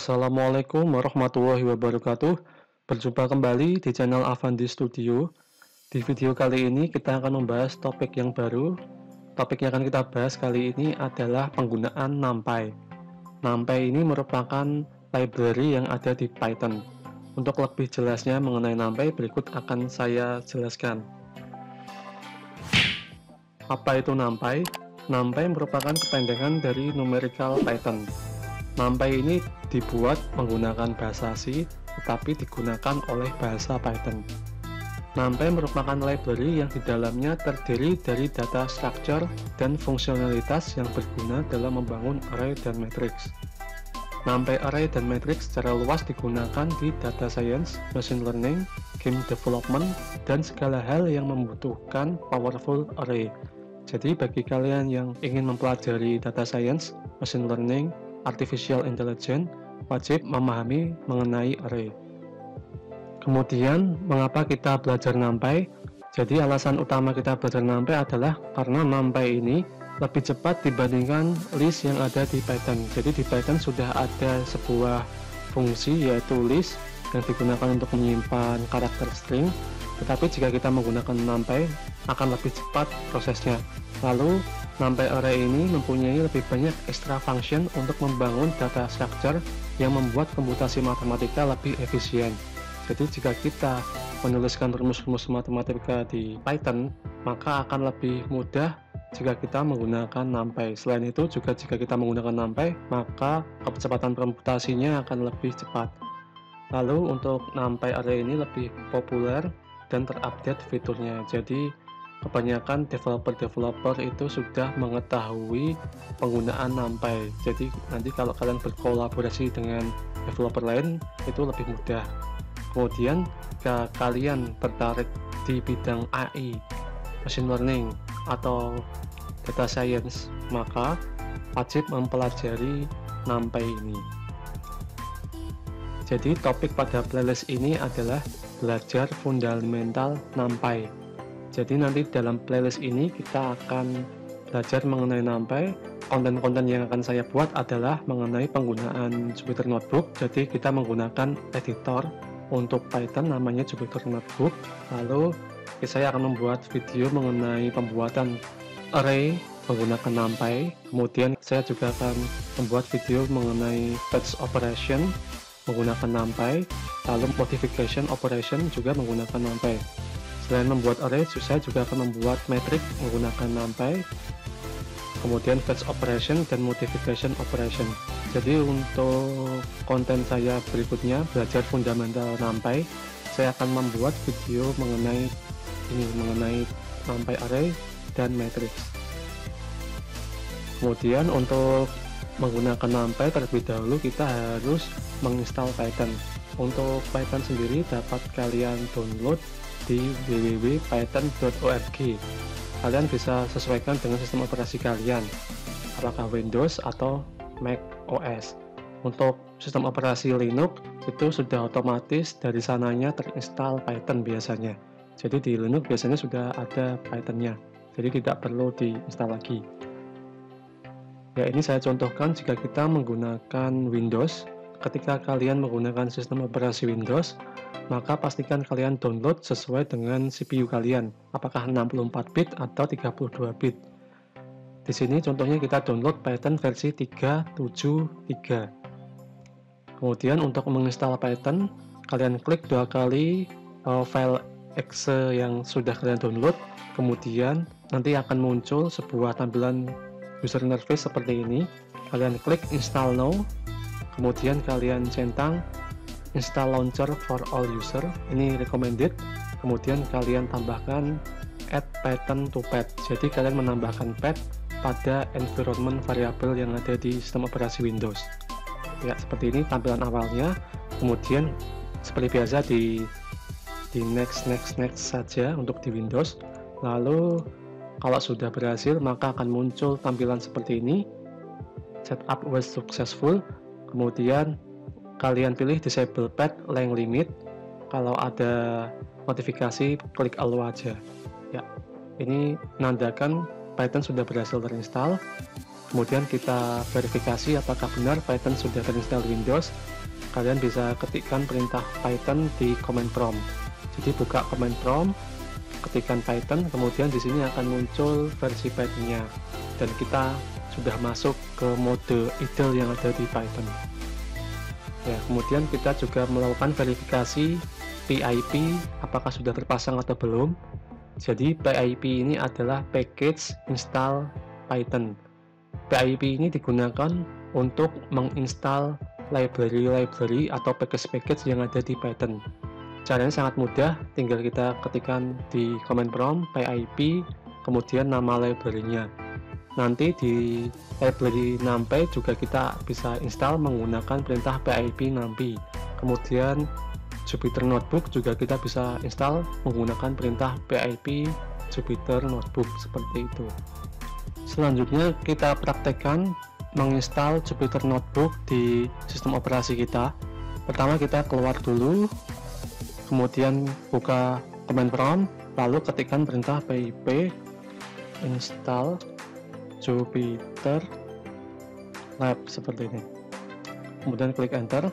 Assalamualaikum warahmatullahi wabarakatuh. Berjumpa kembali di channel Avandi Studio. Di video kali ini kita akan membahas topik yang baru. Topik yang akan kita bahas kali ini adalah penggunaan NumPy. NumPy ini merupakan library yang ada di Python. Untuk lebih jelasnya mengenai NumPy, berikut akan saya jelaskan. Apa itu NumPy? NumPy merupakan kepanjangan dari Numerical Python. NumPy ini dibuat menggunakan bahasa C, tetapi digunakan oleh bahasa Python. NumPy merupakan library yang di dalamnya terdiri dari data structure dan fungsionalitas yang berguna dalam membangun array dan matrix. NumPy array dan matrix secara luas digunakan di data science, machine learning, game development, dan segala hal yang membutuhkan powerful array. Jadi bagi kalian yang ingin mempelajari data science, machine learning, artificial intelligence, wajib memahami mengenai array. Kemudian, mengapa kita belajar NumPy? Jadi alasan utama kita belajar NumPy adalah karena NumPy ini lebih cepat dibandingkan list yang ada di Python. Jadi di Python sudah ada sebuah fungsi yaitu list yang digunakan untuk menyimpan karakter string, tetapi jika kita menggunakan NumPy akan lebih cepat prosesnya. Lalu NumPy array ini mempunyai lebih banyak extra function untuk membangun data structure yang membuat komputasi matematika lebih efisien. Jadi jika kita menuliskan rumus-rumus matematika di Python, maka akan lebih mudah jika kita menggunakan NumPy. Selain itu juga jika kita menggunakan NumPy, maka kecepatan komputasinya akan lebih cepat. Lalu untuk NumPy array ini lebih populer dan terupdate fiturnya. Jadi kebanyakan developer itu sudah mengetahui penggunaan NumPy. Jadi nanti kalau kalian berkolaborasi dengan developer lain itu lebih mudah. Kemudian jika kalian tertarik di bidang AI, machine learning, atau data science, maka wajib mempelajari NumPy ini. Jadi topik pada playlist ini adalah belajar fundamental NumPy. Jadi nanti dalam playlist ini kita akan belajar mengenai NumPy. Konten-konten yang akan saya buat adalah mengenai penggunaan Jupyter Notebook. Jadi kita menggunakan editor untuk Python namanya Jupyter Notebook. Lalu saya akan membuat video mengenai pembuatan array menggunakan NumPy. Kemudian saya juga akan membuat video mengenai fetch operation menggunakan NumPy. Lalu modification operation juga menggunakan NumPy. Selain membuat array, saya juga akan membuat matrix menggunakan NumPy, kemudian fetch operation dan modification operation. Jadi untuk konten saya berikutnya, belajar fundamental NumPy, saya akan membuat video mengenai NumPy array dan matrix. Kemudian untuk menggunakan NumPy terlebih dahulu kita harus menginstal Python. Untuk Python sendiri dapat kalian download di www.python.org. Kalian bisa sesuaikan dengan sistem operasi kalian, apakah Windows atau Mac OS. Untuk sistem operasi Linux itu sudah otomatis dari sananya terinstall Python biasanya. Jadi di Linux biasanya sudah ada Pythonnya, jadi tidak perlu diinstal lagi. Ya, ini saya contohkan jika kita menggunakan Windows. Ketika kalian menggunakan sistem operasi Windows, maka pastikan kalian download sesuai dengan CPU kalian, apakah 64 bit atau 32 bit. Di sini contohnya kita download Python versi 3.7.3. Kemudian untuk menginstal Python, kalian klik dua kali file exe yang sudah kalian download, kemudian nanti akan muncul sebuah tampilan user interface seperti ini. Kalian klik install now, kemudian kalian centang install launcher for all user, ini recommended. Kemudian kalian tambahkan add Python to path. Jadi kalian menambahkan path pada environment variable yang ada di sistem operasi Windows. Ya, seperti ini tampilan awalnya. Kemudian seperti biasa di next saja untuk di Windows. Lalu kalau sudah berhasil maka akan muncul tampilan seperti ini. Setup was successful. Kemudian kalian pilih disable path length limit. Kalau ada notifikasi klik allow aja. Ya, ini menandakan Python sudah berhasil terinstall. kemudian kita verifikasi apakah benar Python sudah terinstall Windows. Kalian bisa ketikkan perintah Python di command prompt. Jadi buka command prompt, ketikkan Python, kemudian di sini akan muncul versi Python-nya, dan kita sudah masuk ke mode idle yang ada di Python. Ya, kemudian kita juga melakukan verifikasi PIP apakah sudah terpasang atau belum. Jadi PIP ini adalah package install Python. PIP ini digunakan untuk menginstal library atau package-package yang ada di Python. Caranya sangat mudah, tinggal kita ketikkan di command prompt PIP, kemudian nama library-nya. Nanti di library numpy juga kita bisa install menggunakan perintah pip numpy. Kemudian Jupyter Notebook juga kita bisa install menggunakan perintah pip Jupyter Notebook, seperti itu. Selanjutnya kita praktekkan menginstal Jupyter Notebook di sistem operasi kita. Pertama kita keluar dulu, kemudian buka command prompt, lalu ketikkan perintah pip install Jupyter Lab, seperti ini. Kemudian klik enter.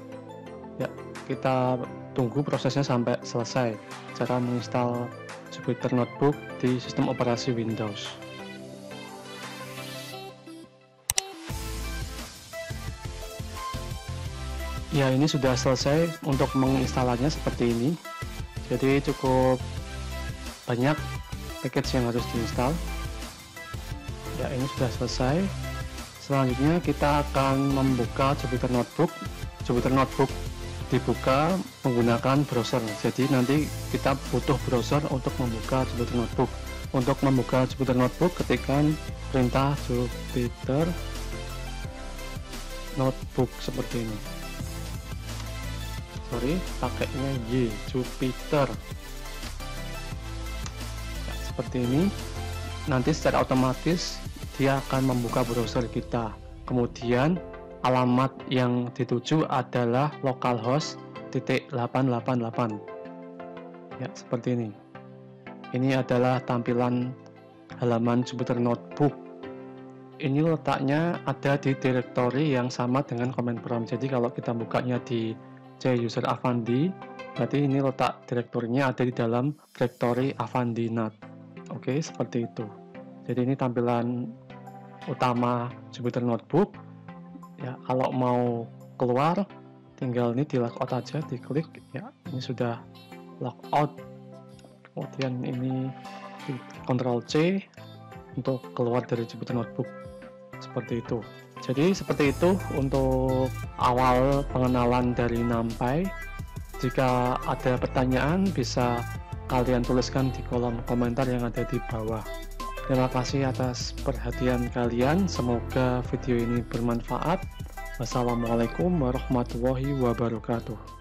Ya, kita tunggu prosesnya sampai selesai. Cara menginstal Jupyter Notebook di sistem operasi Windows. Ya, ini sudah selesai untuk menginstalnya seperti ini. Jadi cukup banyak package yang harus diinstal. Ya, ini sudah selesai. Selanjutnya kita akan membuka Jupyter Notebook. Jupyter Notebook dibuka menggunakan browser. Jadi nanti kita butuh browser untuk membuka Jupyter Notebook. Untuk membuka Jupyter Notebook, ketikkan perintah Jupyter Notebook seperti ini. Sorry, pakainya Y, Jupyter. Ya, seperti ini. Nanti secara otomatis dia akan membuka browser kita. Kemudian alamat yang dituju adalah localhost .888. Ya, seperti ini. Ini adalah tampilan halaman Jupyter Notebook. Ini letaknya ada di direktori yang sama dengan command prompt. Jadi kalau kita bukanya di cuser Avandi, berarti ini letak direktorinya ada di dalam direktori Avandi-NAT. Oke, seperti itu. Jadi ini tampilan utama Jupyter Notebook. Ya, kalau mau keluar, tinggal ini di logout aja, diklik. Ya, ini sudah logout. Kemudian ini di Ctrl C untuk keluar dari Jupyter Notebook. Seperti itu. Jadi seperti itu untuk awal pengenalan dari NumPy. Jika ada pertanyaan bisa kalian tuliskan di kolom komentar yang ada di bawah. Terima kasih atas perhatian kalian, semoga video ini bermanfaat. Wassalamualaikum warahmatullahi wabarakatuh.